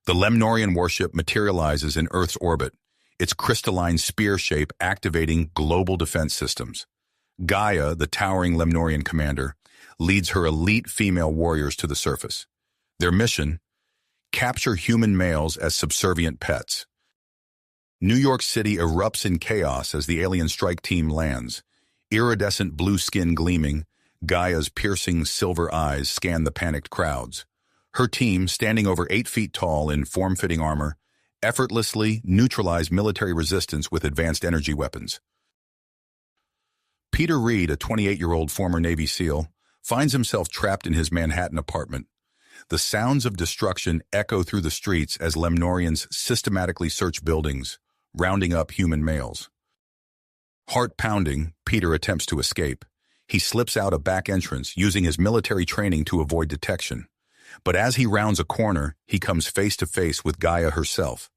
The Lemnorian warship materializes in Earth's orbit, its crystalline spear shape activating global defense systems. Gaia, the towering Lemnorian commander, leads her elite female warriors to the surface. Their mission: capture human males as subservient pets. New York City erupts in chaos as the alien strike team lands. Iridescent blue skin gleaming, Gaia's piercing silver eyes scan the panicked crowds. Her team, standing over 8 feet tall in form-fitting armor, effortlessly neutralize military resistance with advanced energy weapons. Peter Reed, a 28-year-old former Navy SEAL, finds himself trapped in his Manhattan apartment. The sounds of destruction echo through the streets as Lemnorians systematically search buildings, rounding up human males. Heart pounding, Peter attempts to escape. He slips out a back entrance, using his military training to avoid detection. But as he rounds a corner, he comes face to face with Gaia herself.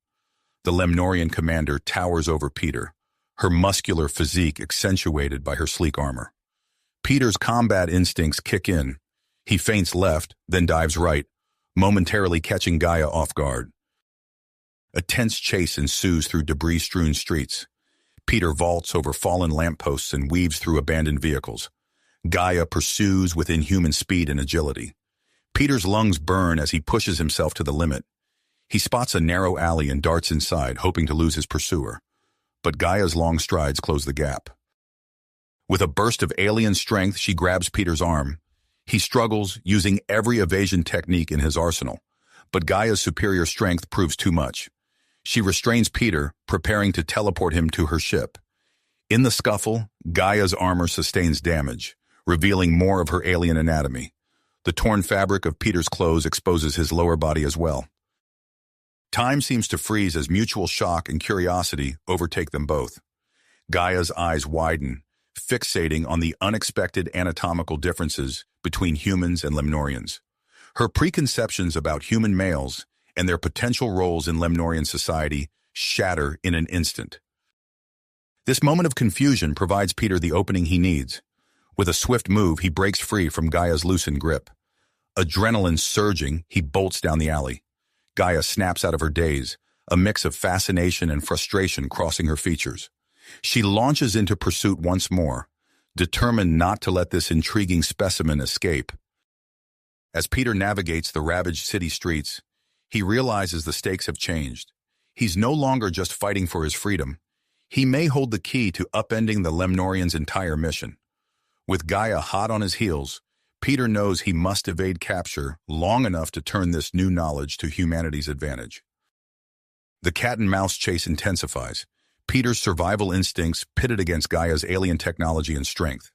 The Lemnorian commander towers over Peter, her muscular physique accentuated by her sleek armor. Peter's combat instincts kick in. He feints left, then dives right, momentarily catching Gaia off guard. A tense chase ensues through debris-strewn streets. Peter vaults over fallen lampposts and weaves through abandoned vehicles. Gaia pursues with inhuman speed and agility. Peter's lungs burn as he pushes himself to the limit. He spots a narrow alley and darts inside, hoping to lose his pursuer. But Gaia's long strides close the gap. With a burst of alien strength, she grabs Peter's arm. He struggles, using every evasion technique in his arsenal. But Gaia's superior strength proves too much. She restrains Peter, preparing to teleport him to her ship. In the scuffle, Gaia's armor sustains damage, revealing more of her alien anatomy. The torn fabric of Peter's clothes exposes his lower body as well. Time seems to freeze as mutual shock and curiosity overtake them both. Gaia's eyes widen, fixating on the unexpected anatomical differences between humans and Lemnorians. Her preconceptions about human males and their potential roles in Lemnorian society shatter in an instant. This moment of confusion provides Peter the opening he needs. With a swift move, he breaks free from Gaia's loosened grip. Adrenaline surging, he bolts down the alley. Gaia snaps out of her daze, a mix of fascination and frustration crossing her features. She launches into pursuit once more, determined not to let this intriguing specimen escape. As Peter navigates the ravaged city streets, he realizes the stakes have changed. He's no longer just fighting for his freedom. He may hold the key to upending the Lemnorians' entire mission. With Gaia hot on his heels, Peter knows he must evade capture long enough to turn this new knowledge to humanity's advantage. The cat-and-mouse chase intensifies, Peter's survival instincts pitted against Gaia's alien technology and strength.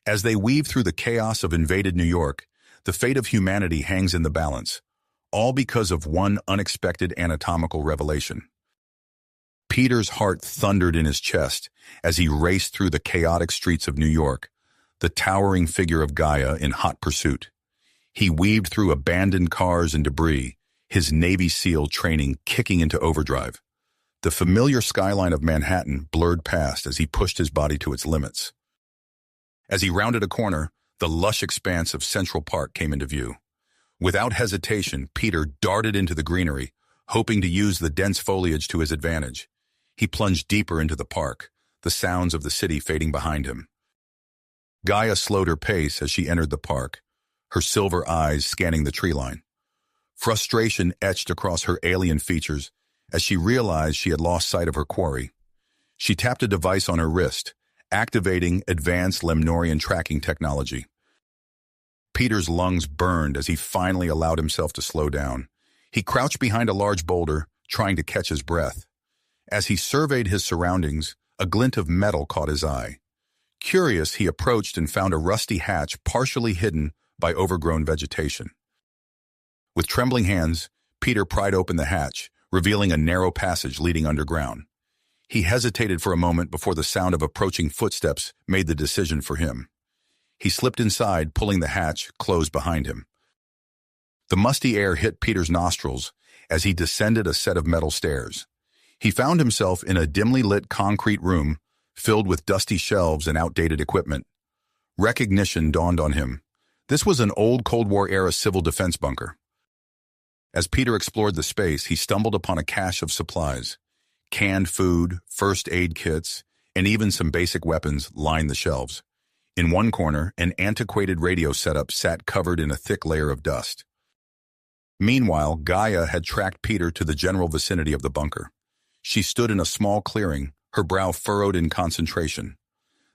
As they weave through the chaos of invaded New York, the fate of humanity hangs in the balance, all because of one unexpected anatomical revelation. Peter's heart thundered in his chest as he raced through the chaotic streets of New York, the towering figure of Gaia in hot pursuit. He weaved through abandoned cars and debris, his Navy SEAL training kicking into overdrive. The familiar skyline of Manhattan blurred past as he pushed his body to its limits. As he rounded a corner, the lush expanse of Central Park came into view. Without hesitation, Peter darted into the greenery, hoping to use the dense foliage to his advantage. He plunged deeper into the park, the sounds of the city fading behind him. Gaia slowed her pace as she entered the park, her silver eyes scanning the tree line. Frustration etched across her alien features as she realized she had lost sight of her quarry. She tapped a device on her wrist, activating advanced Lemnorian tracking technology. Peter's lungs burned as he finally allowed himself to slow down. He crouched behind a large boulder, trying to catch his breath. As he surveyed his surroundings, a glint of metal caught his eye. Curious, he approached and found a rusty hatch partially hidden by overgrown vegetation. With trembling hands, Peter pried open the hatch, revealing a narrow passage leading underground. He hesitated for a moment before the sound of approaching footsteps made the decision for him. He slipped inside, pulling the hatch closed behind him. The musty air hit Peter's nostrils as he descended a set of metal stairs. He found himself in a dimly lit concrete room filled with dusty shelves and outdated equipment. Recognition dawned on him. This was an old Cold War-era civil defense bunker. As Peter explored the space, he stumbled upon a cache of supplies. Canned food, first aid kits, and even some basic weapons lined the shelves. In one corner, an antiquated radio setup sat covered in a thick layer of dust. Meanwhile, Gaia had tracked Peter to the general vicinity of the bunker. She stood in a small clearing, her brow furrowed in concentration.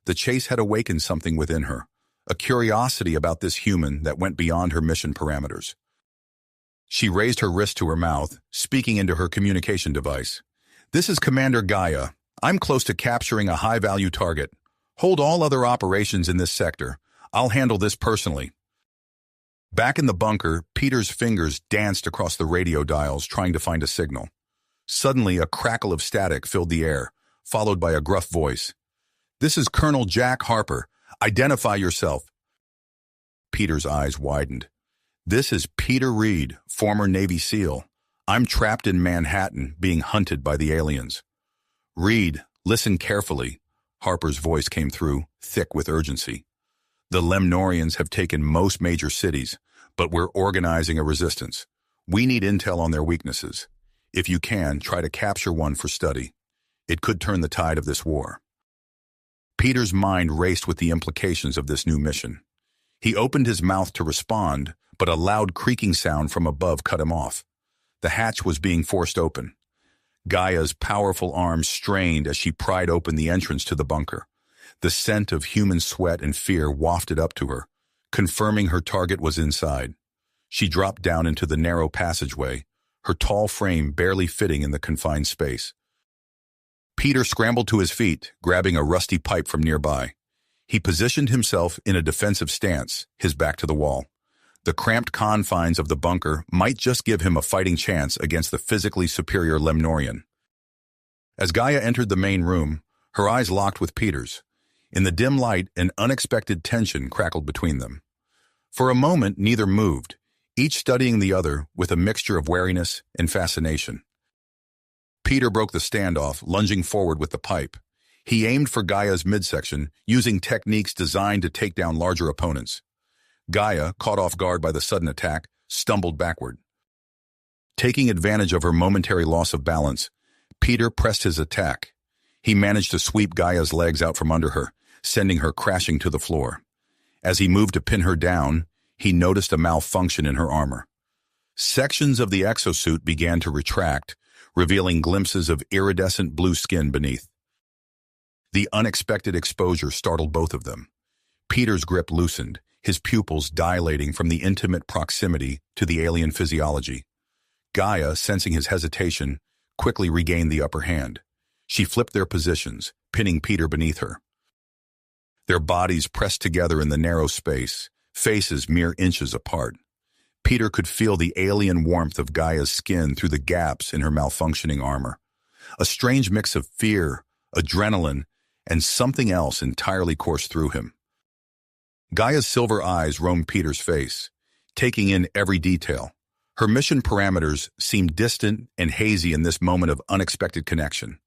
The chase had awakened something within her, a curiosity about this human that went beyond her mission parameters. She raised her wrist to her mouth, speaking into her communication device. "This is Commander Gaia. I'm close to capturing a high-value target. Hold all other operations in this sector. I'll handle this personally." Back in the bunker, Peter's fingers danced across the radio dials trying to find a signal. Suddenly, a crackle of static filled the air, followed by a gruff voice. "This is Colonel Jack Harper. Identify yourself." Peter's eyes widened. "This is Peter Reed, former Navy SEAL. I'm trapped in Manhattan, being hunted by the aliens." "Reed, listen carefully." Harper's voice came through, thick with urgency. "The Lemnorians have taken most major cities, but we're organizing a resistance. We need intel on their weaknesses. If you can, try to capture one for study. It could turn the tide of this war." Peter's mind raced with the implications of this new mission. He opened his mouth to respond, but a loud creaking sound from above cut him off. The hatch was being forced open. Gaia's powerful arms strained as she pried open the entrance to the bunker. The scent of human sweat and fear wafted up to her, confirming her target was inside. She dropped down into the narrow passageway, her tall frame barely fitting in the confined space. Peter scrambled to his feet, grabbing a rusty pipe from nearby. He positioned himself in a defensive stance, his back to the wall. The cramped confines of the bunker might just give him a fighting chance against the physically superior Lemnorian. As Gaia entered the main room, her eyes locked with Peter's. In the dim light, an unexpected tension crackled between them. For a moment, neither moved, each studying the other with a mixture of wariness and fascination. Peter broke the standoff, lunging forward with the pipe. He aimed for Gaia's midsection, using techniques designed to take down larger opponents. Gaia, caught off guard by the sudden attack, stumbled backward. Taking advantage of her momentary loss of balance, Peter pressed his attack. He managed to sweep Gaia's legs out from under her, sending her crashing to the floor. As he moved to pin her down, he noticed a malfunction in her armor. Sections of the exosuit began to retract, revealing glimpses of iridescent blue skin beneath. The unexpected exposure startled both of them. Peter's grip loosened, his pupils dilating from the intimate proximity to the alien physiology. Gaia, sensing his hesitation, quickly regained the upper hand. She flipped their positions, pinning Peter beneath her. Their bodies pressed together in the narrow space, faces mere inches apart. Peter could feel the alien warmth of Gaia's skin through the gaps in her malfunctioning armor. A strange mix of fear, adrenaline, and something else entirely coursed through him. Gaia's silver eyes roamed Peter's face, taking in every detail. Her mission parameters seemed distant and hazy in this moment of unexpected connection.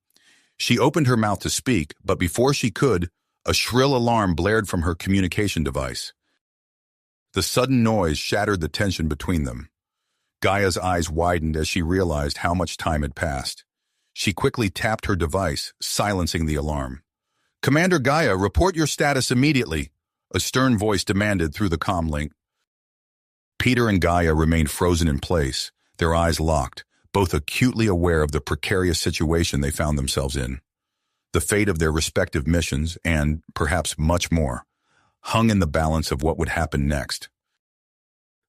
She opened her mouth to speak, but before she could, a shrill alarm blared from her communication device. The sudden noise shattered the tension between them. Gaia's eyes widened as she realized how much time had passed. She quickly tapped her device, silencing the alarm. "Commander Gaia, report your status immediately," a stern voice demanded through the comm link. Peter and Gaia remained frozen in place, their eyes locked, both acutely aware of the precarious situation they found themselves in. The fate of their respective missions, and perhaps much more, hung in the balance of what would happen next.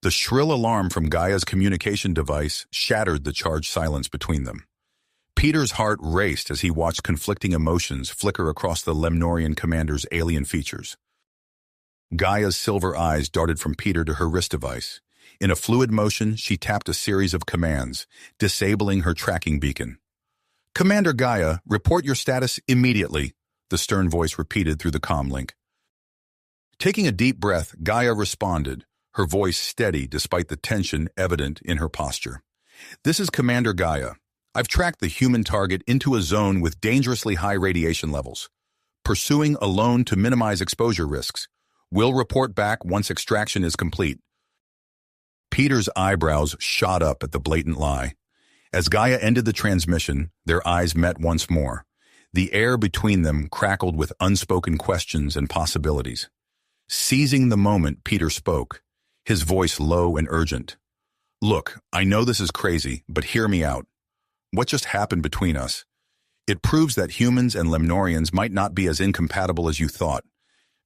The shrill alarm from Gaia's communication device shattered the charged silence between them. Peter's heart raced as he watched conflicting emotions flicker across the Lemnorian commander's alien features. Gaia's silver eyes darted from Peter to her wrist device. In a fluid motion, she tapped a series of commands, disabling her tracking beacon. "Commander Gaia, report your status immediately," the stern voice repeated through the comm link. Taking a deep breath, Gaia responded, her voice steady despite the tension evident in her posture. "This is Commander Gaia. I've tracked the human target into a zone with dangerously high radiation levels. Pursuing alone to minimize exposure risks. We'll report back once extraction is complete." Peter's eyebrows shot up at the blatant lie. As Gaia ended the transmission, their eyes met once more. The air between them crackled with unspoken questions and possibilities. Seizing the moment, Peter spoke, his voice low and urgent. "Look, I know this is crazy, but hear me out. What just happened between us? It proves that humans and Lemnorians might not be as incompatible as you thought.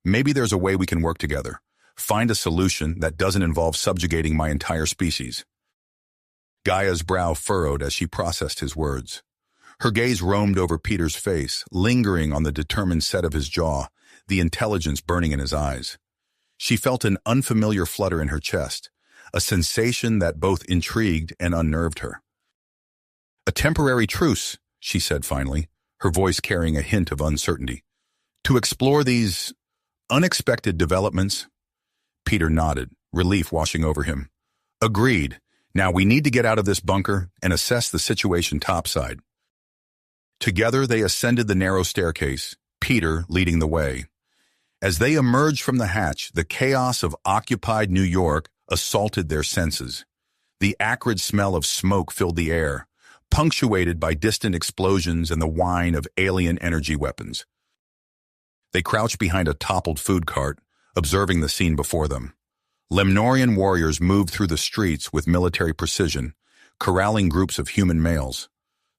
Maybe there's a way we can work together. Find a solution that doesn't involve subjugating my entire species." Gaia's brow furrowed as she processed his words. Her gaze roamed over Peter's face, lingering on the determined set of his jaw, the intelligence burning in his eyes. She felt an unfamiliar flutter in her chest, a sensation that both intrigued and unnerved her. "A temporary truce," she said finally, her voice carrying a hint of uncertainty. "To explore these unexpected developments?" Peter nodded, relief washing over him. "Agreed. Now we need to get out of this bunker and assess the situation topside." Together they ascended the narrow staircase, Peter leading the way. As they emerged from the hatch, the chaos of occupied New York assaulted their senses. The acrid smell of smoke filled the air, punctuated by distant explosions and the whine of alien energy weapons. They crouched behind a toppled food cart, observing the scene before them. Lemnorian warriors moved through the streets with military precision, corralling groups of human males.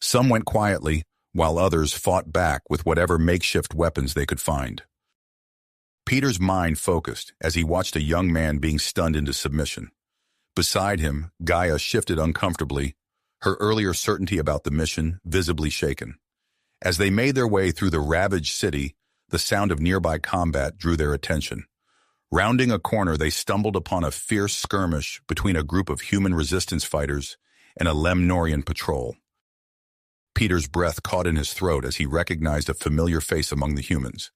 Some went quietly, while others fought back with whatever makeshift weapons they could find. Peter's mind focused as he watched a young man being stunned into submission. Beside him, Gaia shifted uncomfortably, her earlier certainty about the mission visibly shaken. As they made their way through the ravaged city, the sound of nearby combat drew their attention. Rounding a corner, they stumbled upon a fierce skirmish between a group of human resistance fighters and a Lemnorian patrol. Peter's breath caught in his throat as he recognized a familiar face among the humans.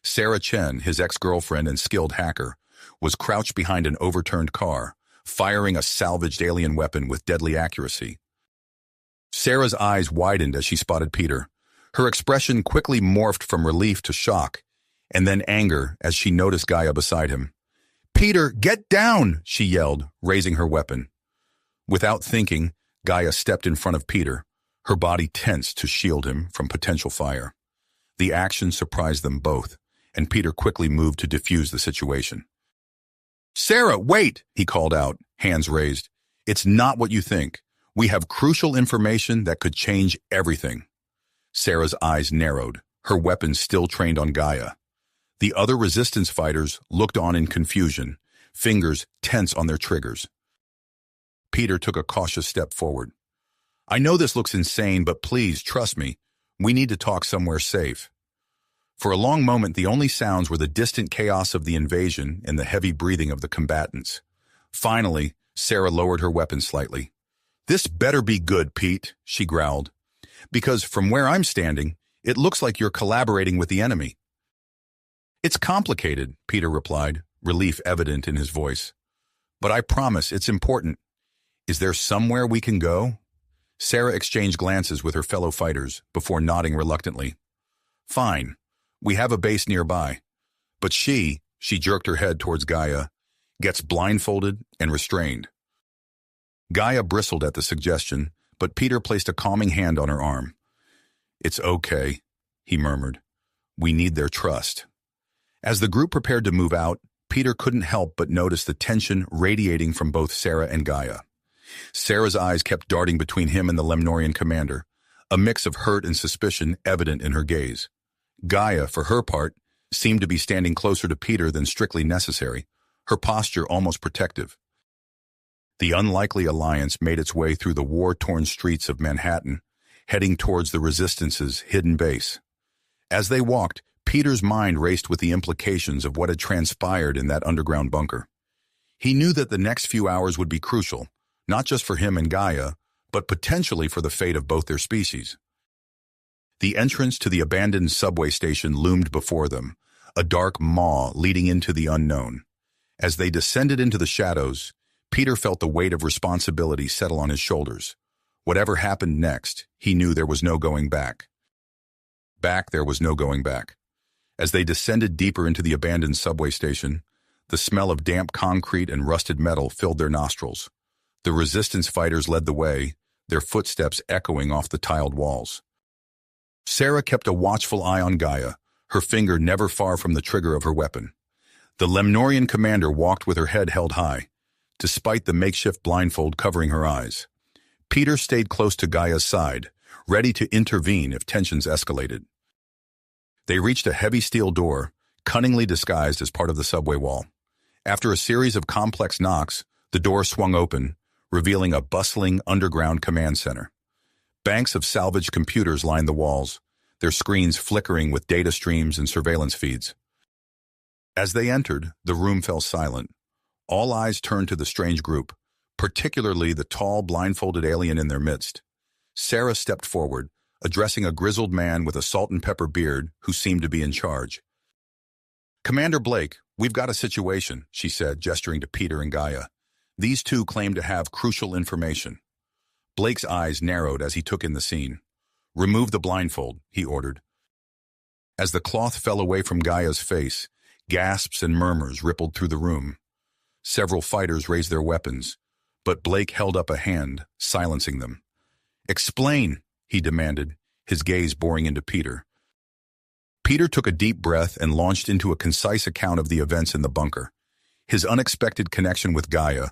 Sarah Chen, his ex-girlfriend and skilled hacker, was crouched behind an overturned car, firing a salvaged alien weapon with deadly accuracy. Sarah's eyes widened as she spotted Peter. Her expression quickly morphed from relief to shock, and then anger as she noticed Gaia beside him. "Peter, get down!" she yelled, raising her weapon. Without thinking, Gaia stepped in front of Peter, her body tense to shield him from potential fire. The action surprised them both, and Peter quickly moved to defuse the situation. "Sarah, wait!" he called out, hands raised. "It's not what you think. We have crucial information that could change everything." Sarah's eyes narrowed, her weapon still trained on Gaia. The other resistance fighters looked on in confusion, fingers tense on their triggers. Peter took a cautious step forward. "I know this looks insane, but please, trust me. We need to talk somewhere safe." For a long moment, the only sounds were the distant chaos of the invasion and the heavy breathing of the combatants. Finally, Sarah lowered her weapon slightly. "This better be good, Pete," she growled. "Because from where I'm standing, it looks like you're collaborating with the enemy." "It's complicated," Peter replied, relief evident in his voice. "But I promise it's important. Is there somewhere we can go?" Sarah exchanged glances with her fellow fighters before nodding reluctantly. "Fine. We have a base nearby." But she jerked her head towards Gaia, gets blindfolded and restrained. Gaia bristled at the suggestion, but Peter placed a calming hand on her arm. "It's okay," he murmured. "We need their trust." As the group prepared to move out, Peter couldn't help but notice the tension radiating from both Sarah and Gaia. Sarah's eyes kept darting between him and the Lemnorian commander, a mix of hurt and suspicion evident in her gaze. Gaia, for her part, seemed to be standing closer to Peter than strictly necessary, her posture almost protective. The unlikely alliance made its way through the war-torn streets of Manhattan, heading towards the Resistance's hidden base. As they walked, Peter's mind raced with the implications of what had transpired in that underground bunker. He knew that the next few hours would be crucial, not just for him and Gaia, but potentially for the fate of both their species. The entrance to the abandoned subway station loomed before them, a dark maw leading into the unknown. As they descended into the shadows, Peter felt the weight of responsibility settle on his shoulders. Whatever happened next, he knew there was no going back. There was no going back. As they descended deeper into the abandoned subway station, The smell of damp concrete and rusted metal filled their nostrils. The resistance fighters led the way, their footsteps echoing off the tiled walls. Sarah kept a watchful eye on Gaia, her finger never far from the trigger of her weapon. The Lemnorian commander walked with her head held high, despite the makeshift blindfold covering her eyes. Peter stayed close to Gaia's side, ready to intervene if tensions escalated. They reached a heavy steel door, cunningly disguised as part of the subway wall. After a series of complex knocks, the door swung open, revealing a bustling underground command center. Banks of salvaged computers lined the walls, their screens flickering with data streams and surveillance feeds. As they entered, the room fell silent. All eyes turned to the strange group, particularly the tall, blindfolded alien in their midst. Sarah stepped forward, addressing a grizzled man with a salt-and-pepper beard who seemed to be in charge. "Commander Blake, we've got a situation," she said, gesturing to Peter and Gaia. "These two claim to have crucial information." Blake's eyes narrowed as he took in the scene. "Remove the blindfold," he ordered. As the cloth fell away from Gaia's face, gasps and murmurs rippled through the room. Several fighters raised their weapons, but Blake held up a hand, silencing them. "Explain," he demanded, his gaze boring into Peter. Peter took a deep breath and launched into a concise account of the events in the bunker, his unexpected connection with Gaia,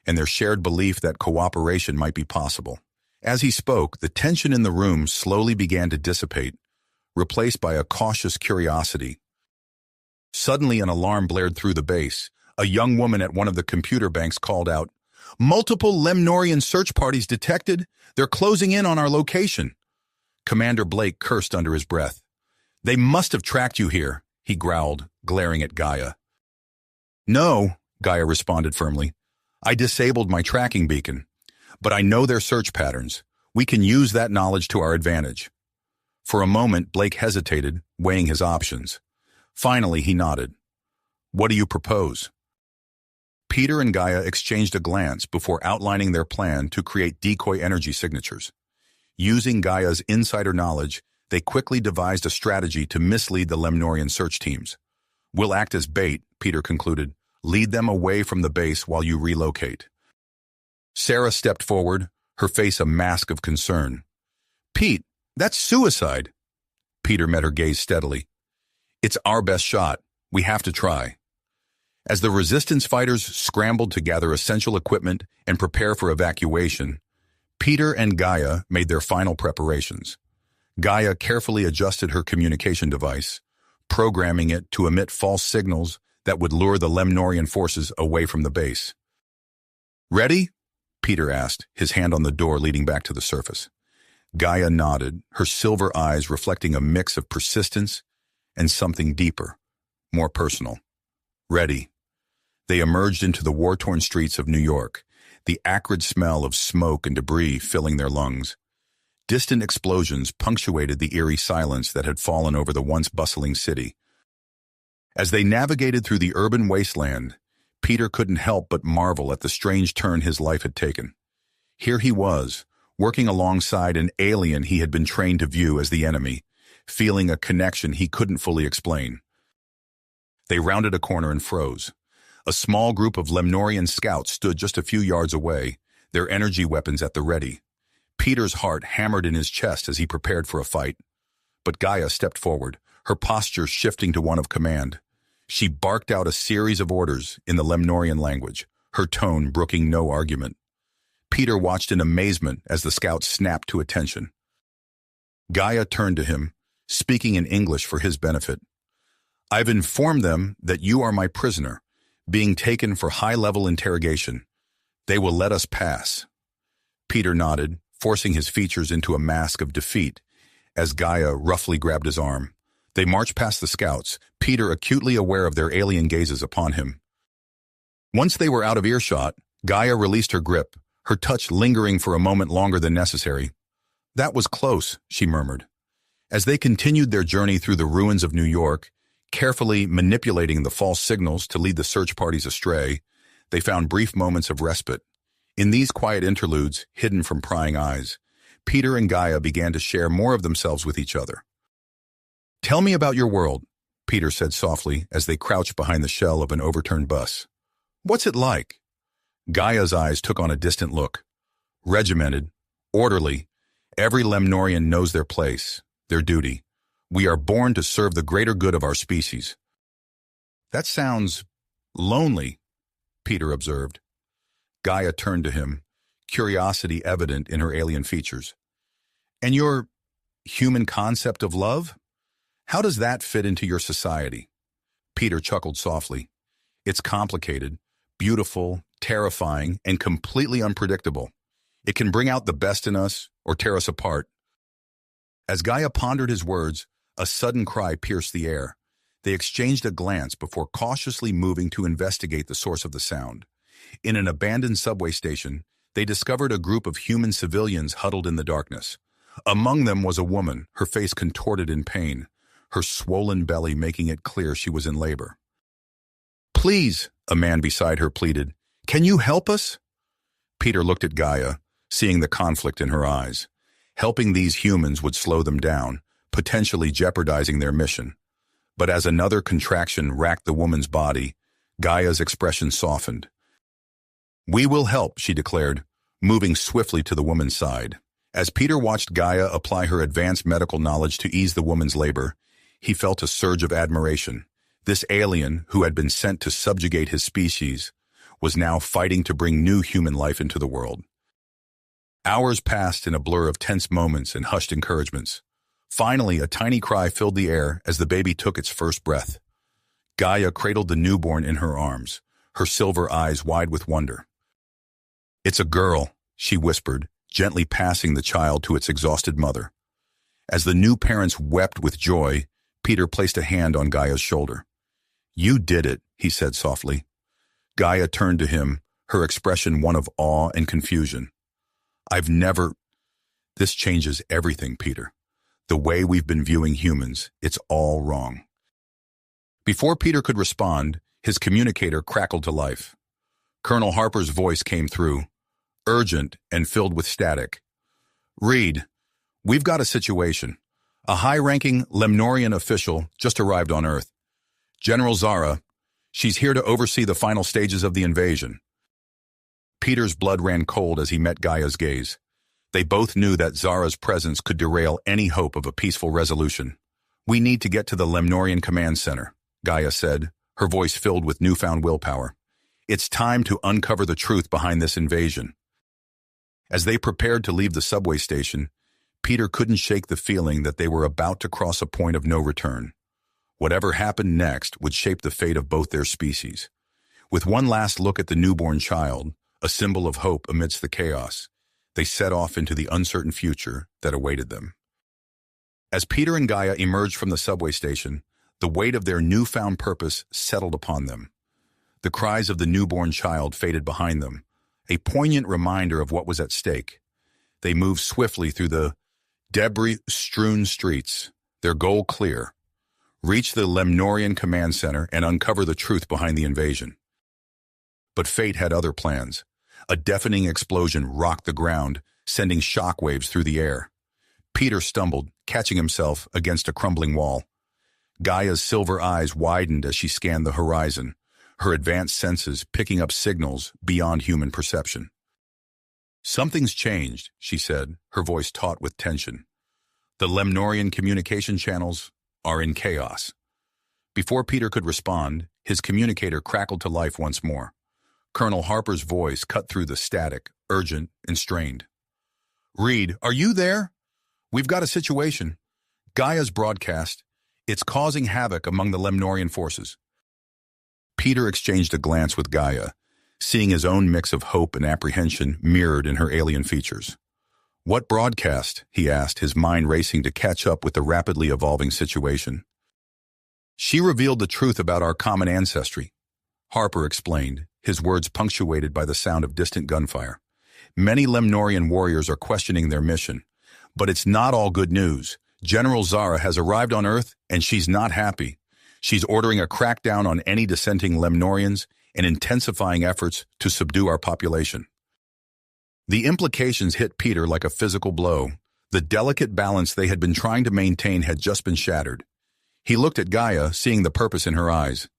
and their shared belief that cooperation might be possible. As he spoke, the tension in the room slowly began to dissipate, replaced by a cautious curiosity. Suddenly, an alarm blared through the base. A young woman at one of the computer banks called out, "Multiple Lemnorian search parties detected. They're closing in on our location." Commander Blake cursed under his breath. "They must have tracked you here," he growled, glaring at Gaia. "No," Gaia responded firmly. "I disabled my tracking beacon. But I know their search patterns. We can use that knowledge to our advantage." For a moment, Blake hesitated, weighing his options. Finally, he nodded. "What do you propose?" Peter and Gaia exchanged a glance before outlining their plan to create decoy energy signatures. Using Gaia's insider knowledge, they quickly devised a strategy to mislead the Lemnorian search teams. "We'll act as bait," Peter concluded. "Lead them away from the base while you relocate." Sarah stepped forward, her face a mask of concern. "Pete, that's suicide." Peter met her gaze steadily. "It's our best shot. We have to try." As the resistance fighters scrambled to gather essential equipment and prepare for evacuation, Peter and Gaia made their final preparations. Gaia carefully adjusted her communication device, programming it to emit false signals that would lure the Lemnorian forces away from the base. "Ready?" Peter asked, his hand on the door leading back to the surface. Gaia nodded, her silver eyes reflecting a mix of persistence and something deeper, more personal. "Ready." They emerged into the war-torn streets of New York, the acrid smell of smoke and debris filling their lungs. Distant explosions punctuated the eerie silence that had fallen over the once bustling city. As they navigated through the urban wasteland, Peter couldn't help but marvel at the strange turn his life had taken. Here he was, working alongside an alien he had been trained to view as the enemy, feeling a connection he couldn't fully explain. They rounded a corner and froze. A small group of Lemnorian scouts stood just a few yards away, their energy weapons at the ready. Peter's heart hammered in his chest as he prepared for a fight. But Gaia stepped forward, her posture shifting to one of command. She barked out a series of orders in the Lemnorian language, her tone brooking no argument. Peter watched in amazement as the scouts snapped to attention. Gaia turned to him, speaking in English for his benefit. "I've informed them that you are my prisoner, being taken for high-level interrogation. They will let us pass." Peter nodded, forcing his features into a mask of defeat, as Gaia roughly grabbed his arm. They marched past the scouts, Peter acutely aware of their alien gazes upon him. Once they were out of earshot, Gaia released her grip, her touch lingering for a moment longer than necessary. "That was close," she murmured. As they continued their journey through the ruins of New York, carefully manipulating the false signals to lead the search parties astray, they found brief moments of respite. In these quiet interludes, hidden from prying eyes, Peter and Gaia began to share more of themselves with each other. "Tell me about your world. Peter said softly as they crouched behind the shell of an overturned bus. What's it like? Gaia's eyes took on a distant look. Regimented, orderly, every Lemnorian knows their place, their duty. We are born to serve the greater good of our species. That sounds lonely, Peter observed. Gaia turned to him, curiosity evident in her alien features. And your human concept of love? How does that fit into your society? Peter chuckled softly. It's complicated, beautiful, terrifying, and completely unpredictable. It can bring out the best in us or tear us apart. As Gaia pondered his words, a sudden cry pierced the air. They exchanged a glance before cautiously moving to investigate the source of the sound. In an abandoned subway station, they discovered a group of human civilians huddled in the darkness. Among them was a woman, her face contorted in pain, her swollen belly making it clear she was in labor. Please, a man beside her pleaded, can you help us? Peter looked at Gaia, seeing the conflict in her eyes. Helping these humans would slow them down, potentially jeopardizing their mission. But as another contraction racked the woman's body, Gaia's expression softened. We will help, she declared, moving swiftly to the woman's side. As Peter watched Gaia apply her advanced medical knowledge to ease the woman's labor, he felt a surge of admiration. This alien, who had been sent to subjugate his species, was now fighting to bring new human life into the world. Hours passed in a blur of tense moments and hushed encouragements. Finally, a tiny cry filled the air as the baby took its first breath. Gaia cradled the newborn in her arms, her silver eyes wide with wonder. It's a girl, she whispered, gently passing the child to its exhausted mother. As the new parents wept with joy, Peter placed a hand on Gaia's shoulder. You did it, he said softly. Gaia turned to him, her expression one of awe and confusion. This changes everything, Peter. The way we've been viewing humans, it's all wrong. Before Peter could respond, his communicator crackled to life. Colonel Harper's voice came through, urgent and filled with static. Reed, we've got a situation. A high-ranking Lemnorian official just arrived on Earth. General Zara, she's here to oversee the final stages of the invasion. Peter's blood ran cold as he met Gaia's gaze. They both knew that Zara's presence could derail any hope of a peaceful resolution. We need to get to the Lemnorian command center, Gaia said, her voice filled with newfound willpower. It's time to uncover the truth behind this invasion. As they prepared to leave the subway station, Peter couldn't shake the feeling that they were about to cross a point of no return. Whatever happened next would shape the fate of both their species. With one last look at the newborn child, a symbol of hope amidst the chaos, they set off into the uncertain future that awaited them. As Peter and Gaia emerged from the subway station, the weight of their newfound purpose settled upon them. The cries of the newborn child faded behind them, a poignant reminder of what was at stake. They moved swiftly through the debris-strewn streets, their goal clear: reach the Lemnorian command center and uncover the truth behind the invasion. But fate had other plans. A deafening explosion rocked the ground, sending shockwaves through the air. Peter stumbled, catching himself against a crumbling wall. Gaia's silver eyes widened as she scanned the horizon, her advanced senses picking up signals beyond human perception. Something's changed, she said, her voice taut with tension. The Lemnorian communication channels are in chaos. Before Peter could respond, his communicator crackled to life once more. Colonel Harper's voice cut through the static, urgent and strained. Reed, are you there? We've got a situation. Gaia's broadcast. It's causing havoc among the Lemnorian forces. Peter exchanged a glance with Gaia, seeing his own mix of hope and apprehension mirrored in her alien features. What broadcast? He asked, his mind racing to catch up with the rapidly evolving situation. She revealed the truth about our common ancestry, Harper explained, his words punctuated by the sound of distant gunfire. Many Lemnorian warriors are questioning their mission, but it's not all good news. General Zara has arrived on Earth, and she's not happy. She's ordering a crackdown on any dissenting Lemnorians and intensifying efforts to subdue our population. The implications hit Peter like a physical blow. The delicate balance they had been trying to maintain had just been shattered. He looked at Gaia, seeing the purpose in her eyes.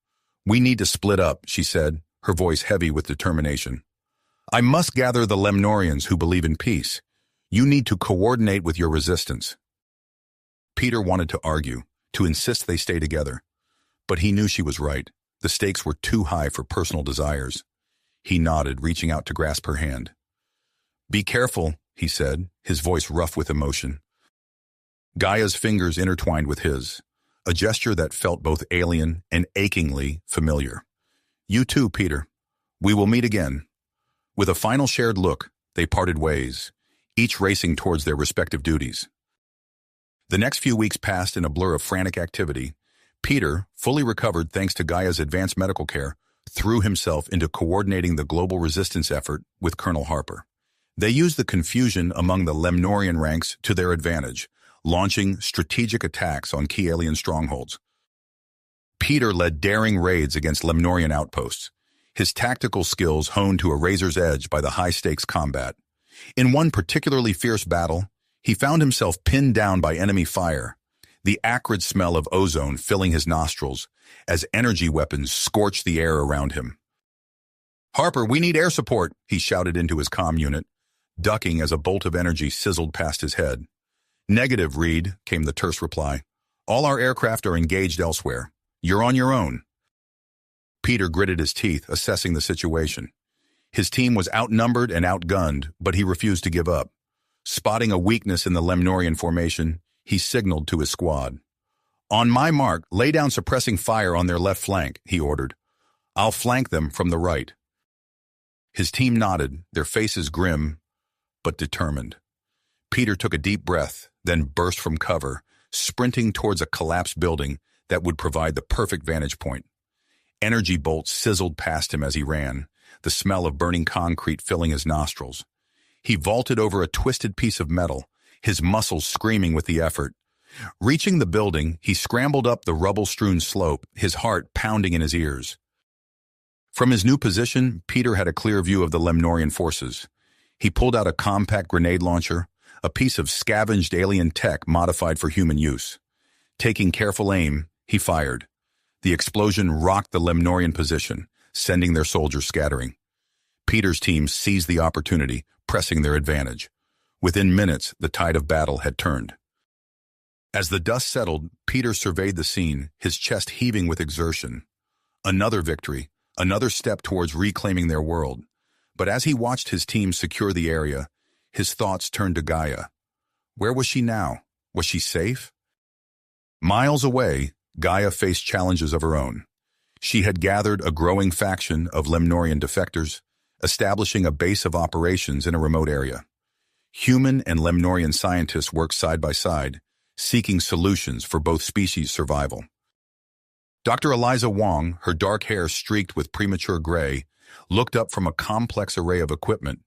"We need to split up," she said, her voice heavy with determination. "I must gather the Lemnorians who believe in peace. You need to coordinate with your resistance." Peter wanted to argue, to insist they stay together. But he knew she was right. The stakes were too high for personal desires. He nodded, reaching out to grasp her hand. "Be careful," he said, his voice rough with emotion. Gaia's fingers intertwined with his, a gesture that felt both alien and achingly familiar. "You too, Peter. We will meet again." With a final shared look, they parted ways, each racing towards their respective duties. The next few weeks passed in a blur of frantic activity. Peter, fully recovered thanks to Gaia's advanced medical care, threw himself into coordinating the global resistance effort with Colonel Harper. They used the confusion among the Lemnorian ranks to their advantage, launching strategic attacks on key alien strongholds. Peter led daring raids against Lemnorian outposts, his tactical skills honed to a razor's edge by the high-stakes combat. In one particularly fierce battle, he found himself pinned down by enemy fire, the acrid smell of ozone filling his nostrils as energy weapons scorched the air around him. "Harper, we need air support," he shouted into his comm unit, ducking as a bolt of energy sizzled past his head. "Negative, Reed," came the terse reply. "All our aircraft are engaged elsewhere. You're on your own." Peter gritted his teeth, assessing the situation. His team was outnumbered and outgunned, but he refused to give up. Spotting a weakness in the Lemnorian formation, he signaled to his squad. "On my mark, lay down suppressing fire on their left flank," he ordered. "I'll flank them from the right." His team nodded, their faces grim, but determined. Peter took a deep breath, then burst from cover, sprinting towards a collapsed building that would provide the perfect vantage point. Energy bolts sizzled past him as he ran, the smell of burning concrete filling his nostrils. He vaulted over a twisted piece of metal, his muscles screaming with the effort. Reaching the building, he scrambled up the rubble-strewn slope, his heart pounding in his ears. From his new position, Peter had a clear view of the Lemnorian forces. He pulled out a compact grenade launcher, a piece of scavenged alien tech modified for human use. Taking careful aim, he fired. The explosion rocked the Lemnorian position, sending their soldiers scattering. Peter's team seized the opportunity, pressing their advantage. Within minutes, the tide of battle had turned. As the dust settled, Peter surveyed the scene, his chest heaving with exertion. Another victory, another step towards reclaiming their world. But as he watched his team secure the area, his thoughts turned to Gaia. Where was she now? Was she safe? Miles away, Gaia faced challenges of her own. She had gathered a growing faction of Lemnorian defectors, establishing a base of operations in a remote area. Human and Lemnorian scientists worked side by side, seeking solutions for both species' survival. Dr. Eliza Wong, her dark hair streaked with premature gray, looked up from a complex array of equipment.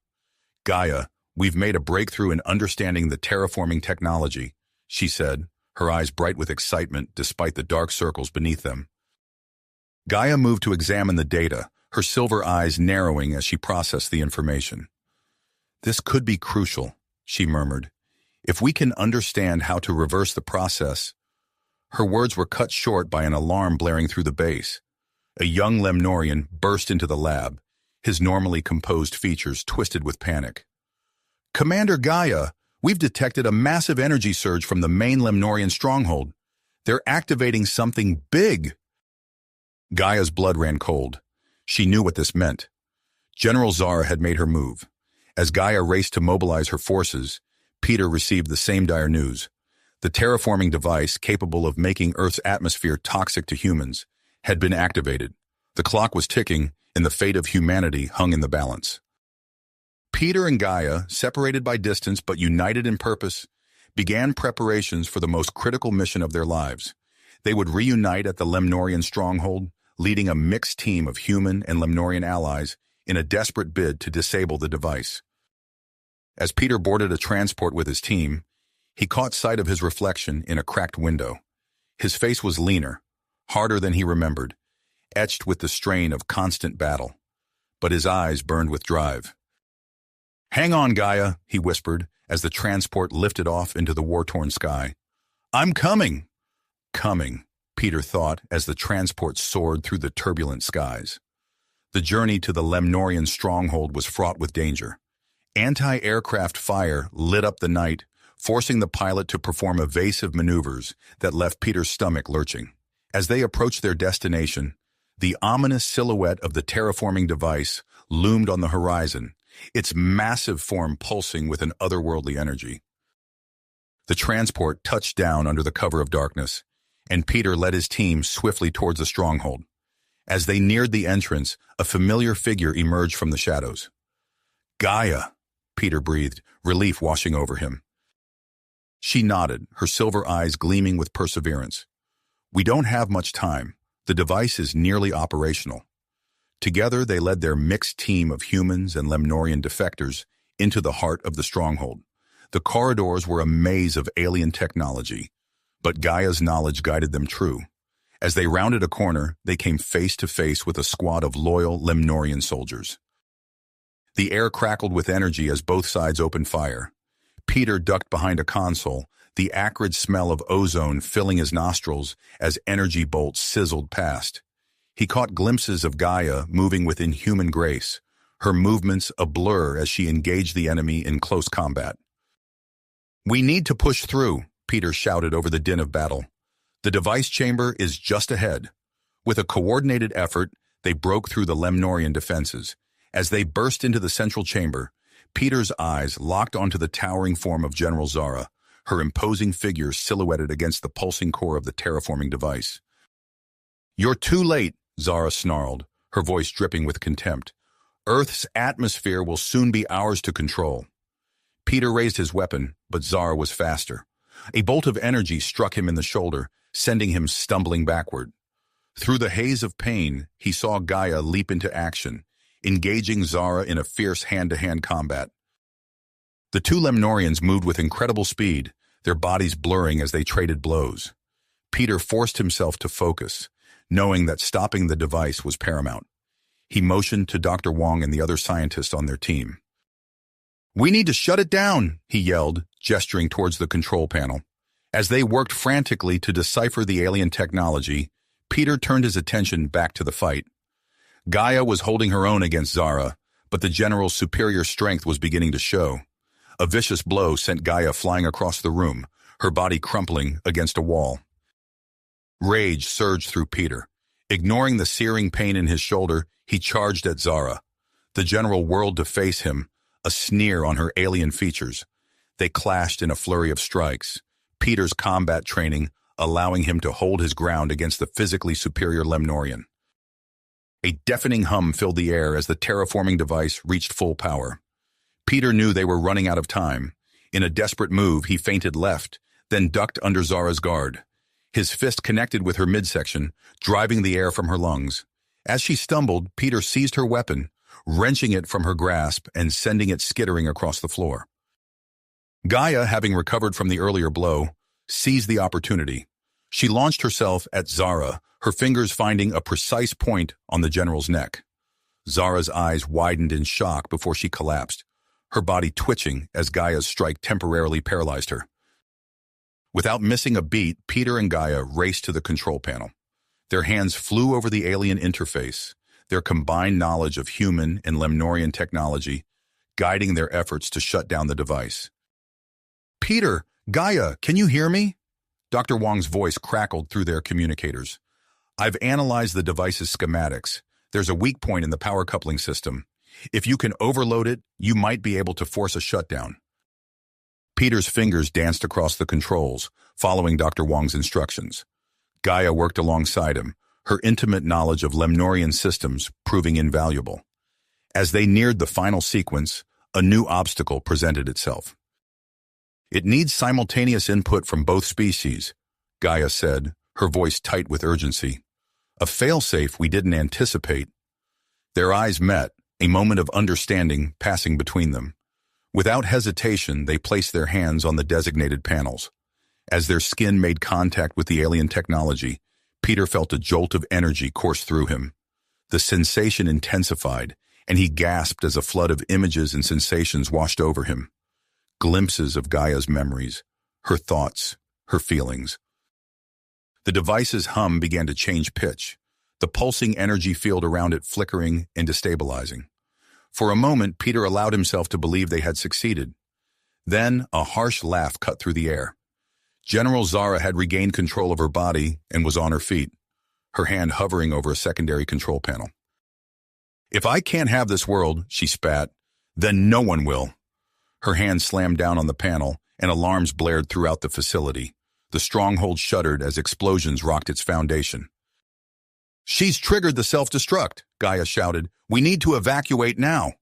"Gaia, we've made a breakthrough in understanding the terraforming technology," she said, her eyes bright with excitement despite the dark circles beneath them. Gaia moved to examine the data, her silver eyes narrowing as she processed the information. "This could be crucial," she murmured. "If we can understand how to reverse the process." Her words were cut short by an alarm blaring through the base. A young Lemnorian burst into the lab, his normally composed features twisted with panic. "Commander Gaia, we've detected a massive energy surge from the main Lemnorian stronghold. They're activating something big." Gaia's blood ran cold. She knew what this meant. General Zara had made her move. As Gaia raced to mobilize her forces, Peter received the same dire news. The terraforming device, capable of making Earth's atmosphere toxic to humans, had been activated. The clock was ticking, and the fate of humanity hung in the balance. Peter and Gaia, separated by distance but united in purpose, began preparations for the most critical mission of their lives. They would reunite at the Lemnorian stronghold, leading a mixed team of human and Lemnorian allies in a desperate bid to disable the device. As Peter boarded a transport with his team, he caught sight of his reflection in a cracked window. His face was leaner, harder than he remembered, etched with the strain of constant battle. But his eyes burned with drive. "Hang on, Gaia," he whispered as the transport lifted off into the war-torn sky. "I'm coming." Coming. Peter thought as the transport soared through the turbulent skies. The journey to the Lemnorian stronghold was fraught with danger. Anti-aircraft fire lit up the night, forcing the pilot to perform evasive maneuvers that left Peter's stomach lurching. As they approached their destination, the ominous silhouette of the terraforming device loomed on the horizon, its massive form pulsing with an otherworldly energy. The transport touched down under the cover of darkness, and Peter led his team swiftly towards the stronghold. As they neared the entrance, a familiar figure emerged from the shadows. "Gaia," Peter breathed, relief washing over him. She nodded, her silver eyes gleaming with perseverance. "We don't have much time. The device is nearly operational." Together, they led their mixed team of humans and Lemnorian defectors into the heart of the stronghold. The corridors were a maze of alien technology, but Gaia's knowledge guided them true. As they rounded a corner, they came face to face with a squad of loyal Lemnorian soldiers. The air crackled with energy as both sides opened fire. Peter ducked behind a console, the acrid smell of ozone filling his nostrils as energy bolts sizzled past. He caught glimpses of Gaia moving with inhuman grace, her movements a blur as she engaged the enemy in close combat. "We need to push through," Peter shouted over the din of battle. "The device chamber is just ahead." With a coordinated effort, they broke through the Lemnorian defenses. As they burst into the central chamber, Peter's eyes locked onto the towering form of General Zara, her imposing figure silhouetted against the pulsing core of the terraforming device. "You're too late," Zara snarled, her voice dripping with contempt. "Earth's atmosphere will soon be ours to control." Peter raised his weapon, but Zara was faster. A bolt of energy struck him in the shoulder, sending him stumbling backward. Through the haze of pain, he saw Gaia leap into action, engaging Zara in a fierce hand-to-hand combat. The two Lemnorians moved with incredible speed, their bodies blurring as they traded blows. Peter forced himself to focus, knowing that stopping the device was paramount. He motioned to Dr. Wong and the other scientists on their team. "We need to shut it down," he yelled, gesturing towards the control panel. As they worked frantically to decipher the alien technology, Peter turned his attention back to the fight. Gaia was holding her own against Zara, but the general's superior strength was beginning to show. A vicious blow sent Gaia flying across the room, her body crumpling against a wall. Rage surged through Peter. Ignoring the searing pain in his shoulder, he charged at Zara. The general whirled to face him, a sneer on her alien features. They clashed in a flurry of strikes, Peter's combat training allowing him to hold his ground against the physically superior Lemnorian. A deafening hum filled the air as the terraforming device reached full power. Peter knew they were running out of time. In a desperate move, he feinted left, then ducked under Zara's guard. His fist connected with her midsection, driving the air from her lungs. As she stumbled, Peter seized her weapon, wrenching it from her grasp and sending it skittering across the floor. Gaia, having recovered from the earlier blow, seized the opportunity. She launched herself at Zara, her fingers finding a precise point on the general's neck. Zara's eyes widened in shock before she collapsed, her body twitching as Gaia's strike temporarily paralyzed her. Without missing a beat, Peter and Gaia raced to the control panel. Their hands flew over the alien interface, their combined knowledge of human and Lemnorian technology, guiding their efforts to shut down the device. "Peter, Gaia, can you hear me?" Dr. Wong's voice crackled through their communicators. "I've analyzed the device's schematics. There's a weak point in the power coupling system. If you can overload it, you might be able to force a shutdown." Peter's fingers danced across the controls, following Dr. Wong's instructions. Gaia worked alongside him, her intimate knowledge of Lemnorian systems proving invaluable. As they neared the final sequence, a new obstacle presented itself. "It needs simultaneous input from both species," Gaia said, her voice tight with urgency. "A failsafe we didn't anticipate." Their eyes met, a moment of understanding passing between them. Without hesitation, they placed their hands on the designated panels. As their skin made contact with the alien technology, Peter felt a jolt of energy course through him. The sensation intensified, and he gasped as a flood of images and sensations washed over him. Glimpses of Gaia's memories, her thoughts, her feelings. The device's hum began to change pitch, the pulsing energy field around it flickering and destabilizing. For a moment, Peter allowed himself to believe they had succeeded. Then, a harsh laugh cut through the air. General Zara had regained control of her body and was on her feet, her hand hovering over a secondary control panel. "If I can't have this world," she spat, "then no one will." Her hand slammed down on the panel, and alarms blared throughout the facility. The stronghold shuddered as explosions rocked its foundation. "She's triggered the self-destruct," Gaia shouted. "We need to evacuate now."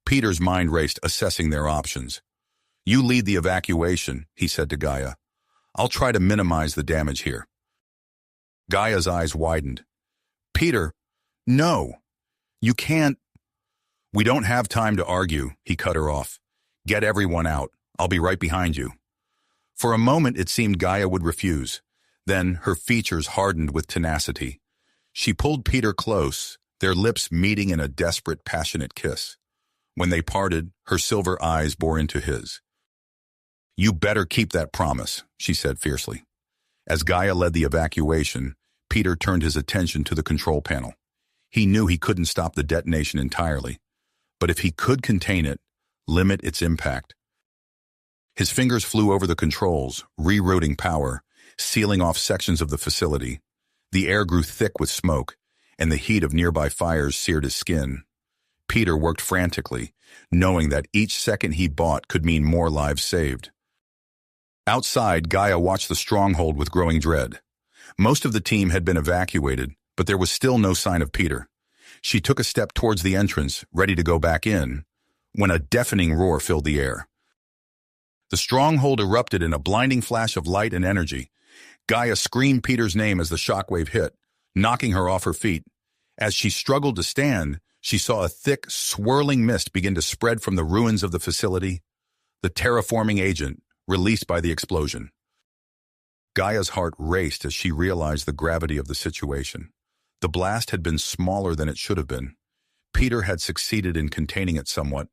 Peter's mind raced, assessing their options. "You lead the evacuation," he said to Gaia. "I'll try to minimize the damage here." Gaia's eyes widened. "Peter, no. You can't." "We don't have time to argue," he cut her off. "Get everyone out. I'll be right behind you." For a moment it seemed Gaia would refuse. Then her features hardened with tenacity. She pulled Peter close, their lips meeting in a desperate, passionate kiss. When they parted, her silver eyes bore into his. "You better keep that promise," she said fiercely. As Gaia led the evacuation, Peter turned his attention to the control panel. He knew he couldn't stop the detonation entirely, but if he could contain it, limit its impact. His fingers flew over the controls, rerouting power, sealing off sections of the facility. The air grew thick with smoke, and the heat of nearby fires seared his skin. Peter worked frantically, knowing that each second he bought could mean more lives saved. Outside, Gaia watched the stronghold with growing dread. Most of the team had been evacuated, but there was still no sign of Peter. She took a step towards the entrance, ready to go back in, when a deafening roar filled the air. The stronghold erupted in a blinding flash of light and energy. Gaia screamed Peter's name as the shockwave hit, knocking her off her feet. As she struggled to stand, she saw a thick, swirling mist begin to spread from the ruins of the facility, the terraforming agent released by the explosion. Gaia's heart raced as she realized the gravity of the situation. The blast had been smaller than it should have been. Peter had succeeded in containing it somewhat,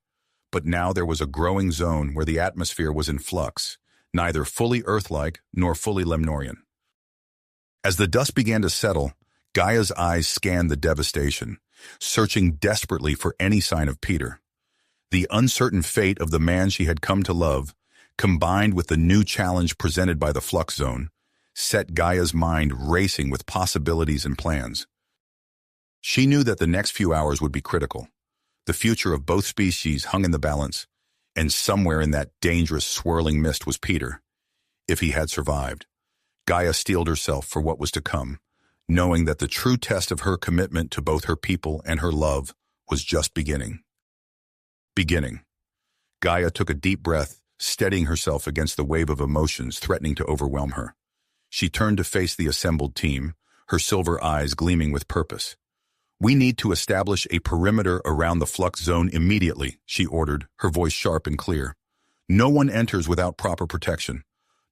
but now there was a growing zone where the atmosphere was in flux, neither fully Earth-like nor fully Lemnorian. As the dust began to settle, Gaia's eyes scanned the devastation, searching desperately for any sign of Peter. The uncertain fate of the man she had come to love, combined with the new challenge presented by the flux zone, set Gaia's mind racing with possibilities and plans. She knew that the next few hours would be critical. The future of both species hung in the balance, and somewhere in that dangerous, swirling mist was Peter. If he had survived, Gaia steeled herself for what was to come, knowing that the true test of her commitment to both her people and her love was just beginning. Gaia took a deep breath, steadying herself against the wave of emotions threatening to overwhelm her. She turned to face the assembled team, her silver eyes gleaming with purpose. "We need to establish a perimeter around the flux zone immediately," she ordered, her voice sharp and clear. "No one enters without proper protection.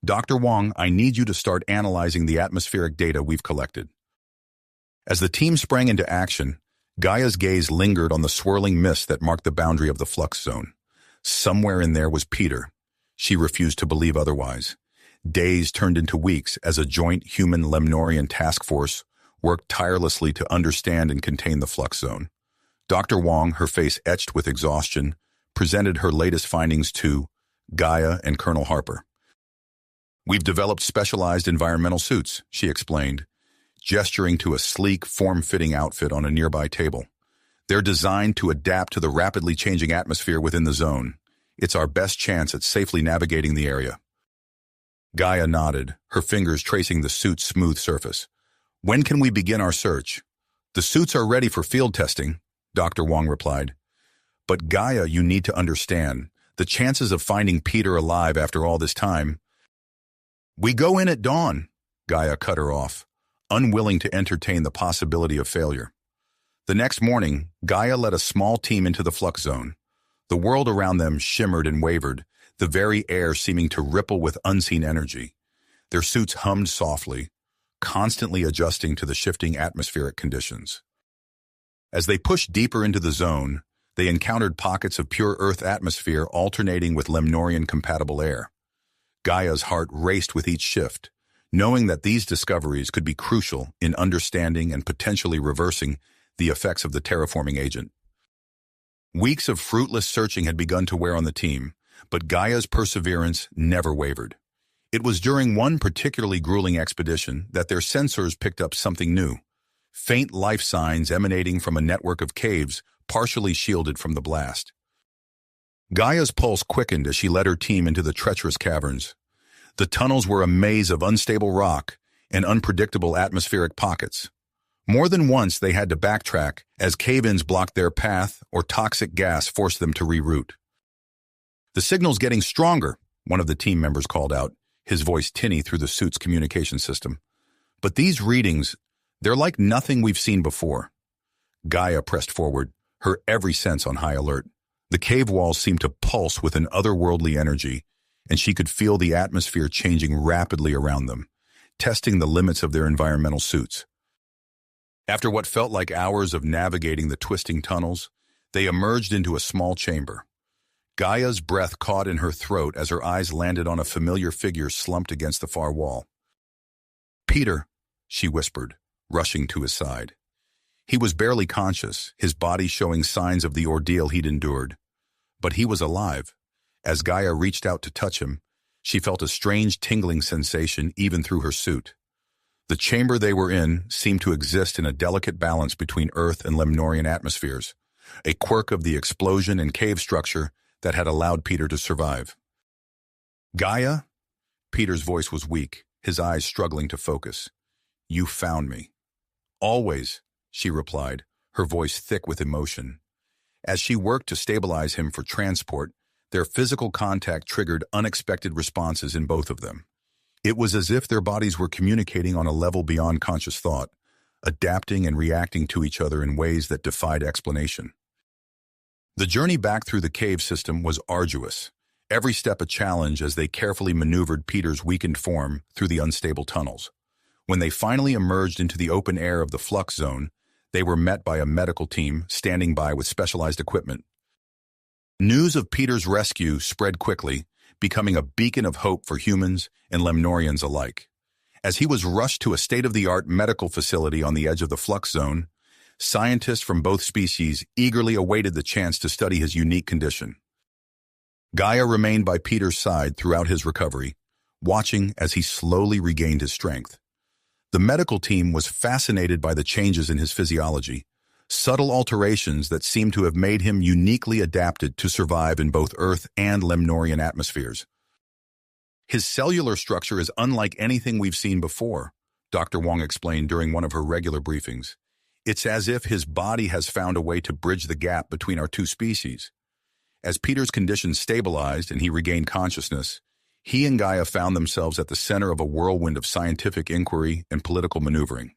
Dr. Wong, I need you to start analyzing the atmospheric data we've collected." As the team sprang into action, Gaia's gaze lingered on the swirling mist that marked the boundary of the flux zone. Somewhere in there was Peter. She refused to believe otherwise. Days turned into weeks as a joint human-Lemnorian task force worked tirelessly to understand and contain the flux zone. Dr. Wong, her face etched with exhaustion, presented her latest findings to Gaia and Colonel Harper. "We've developed specialized environmental suits," she explained, gesturing to a sleek, form-fitting outfit on a nearby table. "They're designed to adapt to the rapidly changing atmosphere within the zone. It's our best chance at safely navigating the area." Gaia nodded, her fingers tracing the suit's smooth surface. "When can we begin our search?" "The suits are ready for field testing," Dr. Wong replied. "But Gaia, you need to understand, the chances of finding Peter alive after all this time—" "We go in at dawn," Gaia cut her off, unwilling to entertain the possibility of failure. The next morning, Gaia led a small team into the flux zone. The world around them shimmered and wavered, the very air seeming to ripple with unseen energy. Their suits hummed softly, constantly adjusting to the shifting atmospheric conditions. As they pushed deeper into the zone, they encountered pockets of pure Earth atmosphere alternating with Lemnorian-compatible air. Gaia's heart raced with each shift, knowing that these discoveries could be crucial in understanding and potentially reversing the effects of the terraforming agent. Weeks of fruitless searching had begun to wear on the team, but Gaia's perseverance never wavered. It was during one particularly grueling expedition that their sensors picked up something new, faint life signs emanating from a network of caves partially shielded from the blast. Gaia's pulse quickened as she led her team into the treacherous caverns. The tunnels were a maze of unstable rock and unpredictable atmospheric pockets. More than once they had to backtrack as cave-ins blocked their path or toxic gas forced them to reroute. "The signal's getting stronger," one of the team members called out, his voice tinny through the suit's communication system. "But these readings, they're like nothing we've seen before." Gaia pressed forward, her every sense on high alert. The cave walls seemed to pulse with an otherworldly energy, and she could feel the atmosphere changing rapidly around them, testing the limits of their environmental suits. After what felt like hours of navigating the twisting tunnels, they emerged into a small chamber. Gaia's breath caught in her throat as her eyes landed on a familiar figure slumped against the far wall. "Peter," she whispered, rushing to his side. He was barely conscious, his body showing signs of the ordeal he'd endured. But he was alive. As Gaia reached out to touch him, she felt a strange tingling sensation even through her suit. The chamber they were in seemed to exist in a delicate balance between Earth and Lemnorian atmospheres, a quirk of the explosion and cave structure that had allowed Peter to survive. "Gaia?" Peter's voice was weak, his eyes struggling to focus. "You found me." "Always," she replied, her voice thick with emotion. As she worked to stabilize him for transport, their physical contact triggered unexpected responses in both of them. It was as if their bodies were communicating on a level beyond conscious thought, adapting and reacting to each other in ways that defied explanation. The journey back through the cave system was arduous, every step a challenge as they carefully maneuvered Peter's weakened form through the unstable tunnels. When they finally emerged into the open air of the flux zone, they were met by a medical team standing by with specialized equipment. News of Peter's rescue spread quickly, becoming a beacon of hope for humans and Lemnorians alike. As he was rushed to a state-of-the-art medical facility on the edge of the flux zone, scientists from both species eagerly awaited the chance to study his unique condition. Gaia remained by Peter's side throughout his recovery, watching as he slowly regained his strength. The medical team was fascinated by the changes in his physiology, subtle alterations that seemed to have made him uniquely adapted to survive in both Earth and Lemnorian atmospheres. "His cellular structure is unlike anything we've seen before," Dr. Wong explained during one of her regular briefings. "It's as if his body has found a way to bridge the gap between our two species." As Peter's condition stabilized and he regained consciousness, he and Gaia found themselves at the center of a whirlwind of scientific inquiry and political maneuvering.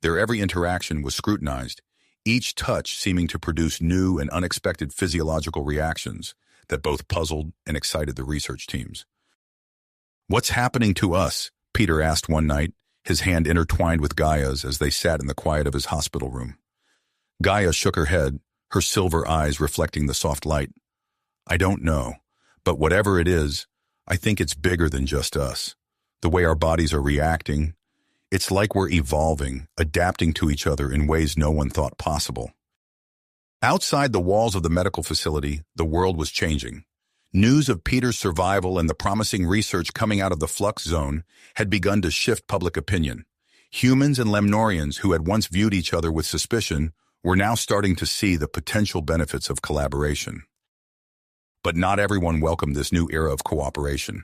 Their every interaction was scrutinized, each touch seeming to produce new and unexpected physiological reactions that both puzzled and excited the research teams. "What's happening to us?" Peter asked one night, his hand intertwined with Gaia's as they sat in the quiet of his hospital room. Gaia shook her head, her silver eyes reflecting the soft light. "I don't know, but whatever it is, I think it's bigger than just us. The way our bodies are reacting, it's like we're evolving, adapting to each other in ways no one thought possible." Outside the walls of the medical facility, the world was changing. News of Peter's survival and the promising research coming out of the flux zone had begun to shift public opinion. Humans and Lemnorians who had once viewed each other with suspicion were now starting to see the potential benefits of collaboration. But not everyone welcomed this new era of cooperation.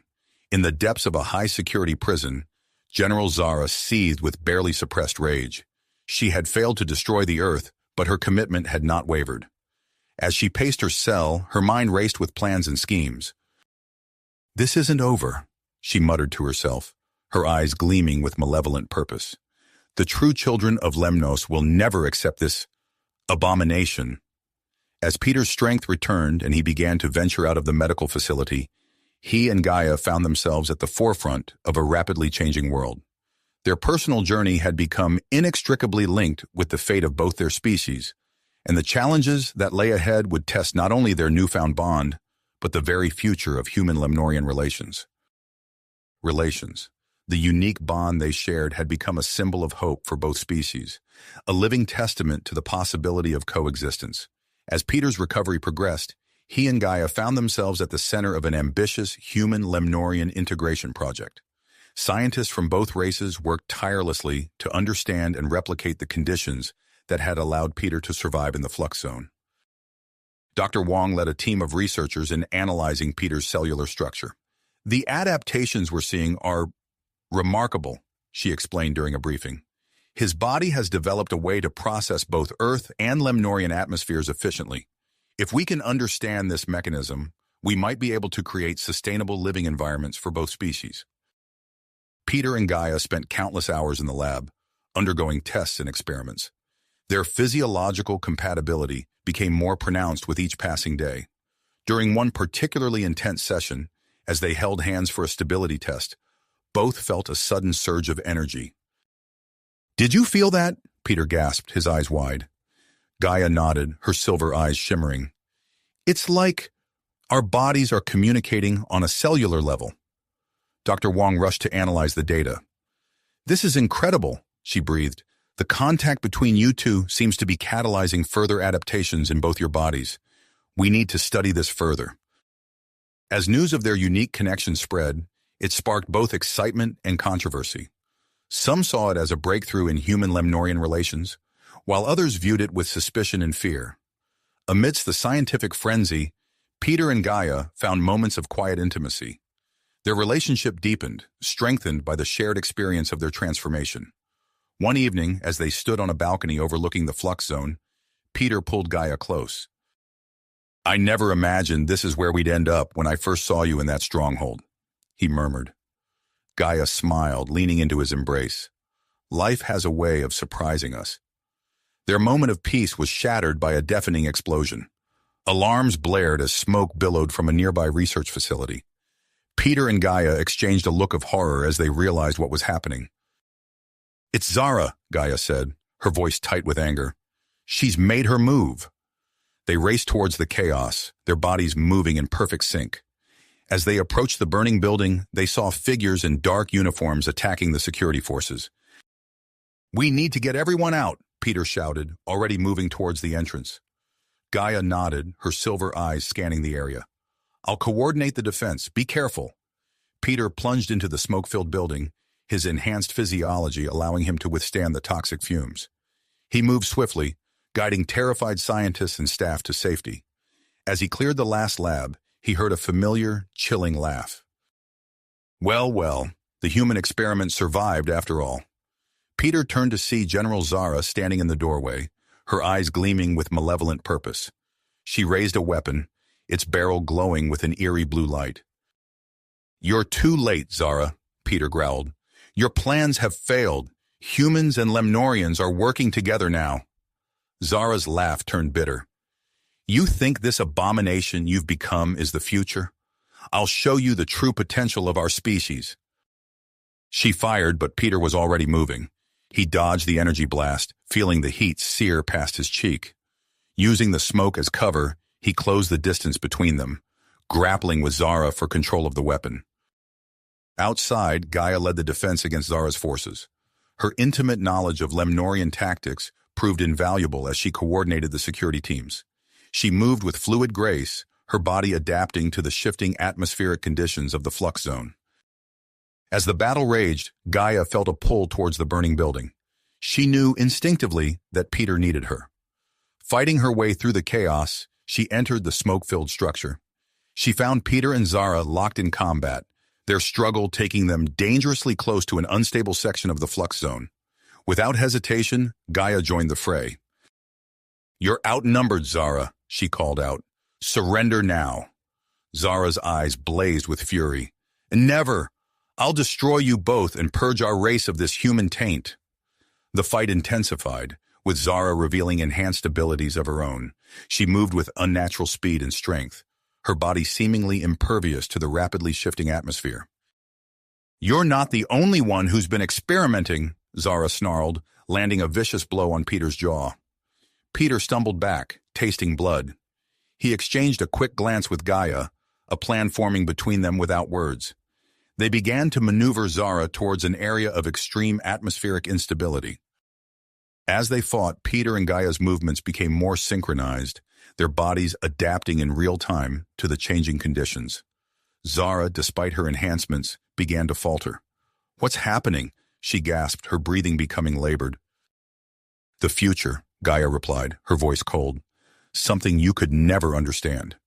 In the depths of a high-security prison, General Zara seethed with barely suppressed rage. She had failed to destroy the Earth, but her commitment had not wavered. As she paced her cell, her mind raced with plans and schemes. "This isn't over," she muttered to herself, her eyes gleaming with malevolent purpose. "The true children of Lemnos will never accept this abomination." As Peter's strength returned and he began to venture out of the medical facility, he and Gaia found themselves at the forefront of a rapidly changing world. Their personal journey had become inextricably linked with the fate of both their species, and the challenges that lay ahead would test not only their newfound bond, but the very future of human-Lemnorian relations. The unique bond they shared had become a symbol of hope for both species, a living testament to the possibility of coexistence. As Peter's recovery progressed, he and Gaia found themselves at the center of an ambitious human-Lemnorian integration project. Scientists from both races worked tirelessly to understand and replicate the conditions that had allowed Peter to survive in the flux zone. Dr. Wong led a team of researchers in analyzing Peter's cellular structure. The adaptations we're seeing are remarkable, she explained during a briefing. His body has developed a way to process both Earth and Lemnorian atmospheres efficiently. If we can understand this mechanism, we might be able to create sustainable living environments for both species. Peter and Gaia spent countless hours in the lab, undergoing tests and experiments. Their physiological compatibility became more pronounced with each passing day. During one particularly intense session, as they held hands for a stability test, both felt a sudden surge of energy. "Did you feel that?" Peter gasped, his eyes wide. Gaia nodded, her silver eyes shimmering. "It's like our bodies are communicating on a cellular level." Dr. Wong rushed to analyze the data. "This is incredible," she breathed. "The contact between you two seems to be catalyzing further adaptations in both your bodies. We need to study this further." As news of their unique connection spread, it sparked both excitement and controversy. Some saw it as a breakthrough in human-Lemnorian relations, while others viewed it with suspicion and fear. Amidst the scientific frenzy, Peter and Gaia found moments of quiet intimacy. Their relationship deepened, strengthened by the shared experience of their transformation. One evening, as they stood on a balcony overlooking the flux zone, Peter pulled Gaia close. "I never imagined this is where we'd end up when I first saw you in that stronghold," he murmured. Gaia smiled, leaning into his embrace. "Life has a way of surprising us." Their moment of peace was shattered by a deafening explosion. Alarms blared as smoke billowed from a nearby research facility. Peter and Gaia exchanged a look of horror as they realized what was happening. "It's Zara," Gaia said, her voice tight with anger. "She's made her move." They raced towards the chaos, their bodies moving in perfect sync. As they approached the burning building, they saw figures in dark uniforms attacking the security forces. "We need to get everyone out," Peter shouted, already moving towards the entrance. Gaia nodded, her silver eyes scanning the area. "I'll coordinate the defense. Be careful." Peter plunged into the smoke-filled building, his enhanced physiology allowing him to withstand the toxic fumes. He moved swiftly, guiding terrified scientists and staff to safety. As he cleared the last lab, he heard a familiar, chilling laugh. Well, the human experiment survived after all. Peter turned to see General Zara standing in the doorway, her eyes gleaming with malevolent purpose. She raised a weapon, its barrel glowing with an eerie blue light. "You're too late, Zara," Peter growled. "Your plans have failed. Humans and Lemnorians are working together now." Zara's laugh turned bitter. "You think this abomination you've become is the future? I'll show you the true potential of our species." She fired, but Peter was already moving. He dodged the energy blast, feeling the heat sear past his cheek. Using the smoke as cover, he closed the distance between them, grappling with Zara for control of the weapon. Outside, Gaia led the defense against Zara's forces. Her intimate knowledge of Lemnorian tactics proved invaluable as she coordinated the security teams. She moved with fluid grace, her body adapting to the shifting atmospheric conditions of the flux zone. As the battle raged, Gaia felt a pull towards the burning building. She knew instinctively that Peter needed her. Fighting her way through the chaos, she entered the smoke-filled structure. She found Peter and Zara locked in combat, their struggle taking them dangerously close to an unstable section of the flux zone. Without hesitation, Gaia joined the fray. "You're outnumbered, Zara," she called out. "Surrender now." Zara's eyes blazed with fury. "Never! I'll destroy you both and purge our race of this human taint." The fight intensified, with Zara revealing enhanced abilities of her own. She moved with unnatural speed and strength, her body seemingly impervious to the rapidly shifting atmosphere. "You're not the only one who's been experimenting," Zara snarled, landing a vicious blow on Peter's jaw. Peter stumbled back, tasting blood. He exchanged a quick glance with Gaia, a plan forming between them without words. They began to maneuver Zara towards an area of extreme atmospheric instability. As they fought, Peter and Gaia's movements became more synchronized, their bodies adapting in real time to the changing conditions. Zara, despite her enhancements, began to falter. "What's happening?" she gasped, her breathing becoming labored. "The future," Gaia replied, her voice cold. "Something you could never understand."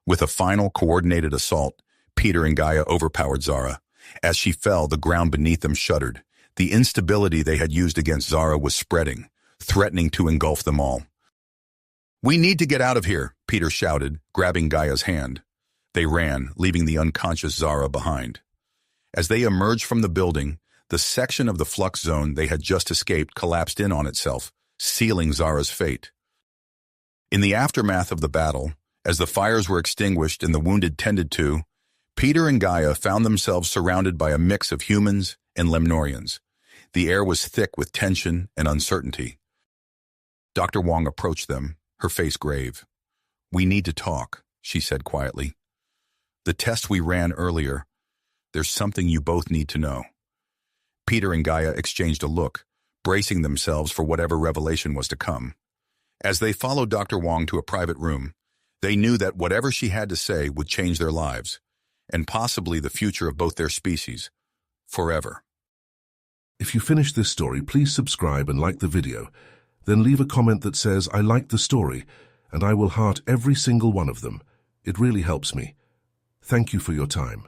With a final coordinated assault, Peter and Gaia overpowered Zara. As she fell, the ground beneath them shuddered. The instability they had used against Zara was spreading, threatening to engulf them all. "We need to get out of here," Peter shouted, grabbing Gaia's hand. They ran, leaving the unconscious Zara behind. As they emerged from the building, the section of the flux zone they had just escaped collapsed in on itself, sealing Zara's fate. In the aftermath of the battle, as the fires were extinguished and the wounded tended to, Peter and Gaia found themselves surrounded by a mix of humans and Lemnorians. The air was thick with tension and uncertainty. Dr. Wong approached them, her face grave. "We need to talk," she said quietly. "The test we ran earlier, there's something you both need to know." Peter and Gaia exchanged a look, bracing themselves for whatever revelation was to come. As they followed Dr. Wong to a private room, they knew that whatever she had to say would change their lives, and possibly the future of both their species, forever. If you finished this story, please subscribe and like the video. Then leave a comment that says, "I liked the story," and I will heart every single one of them. It really helps me. Thank you for your time.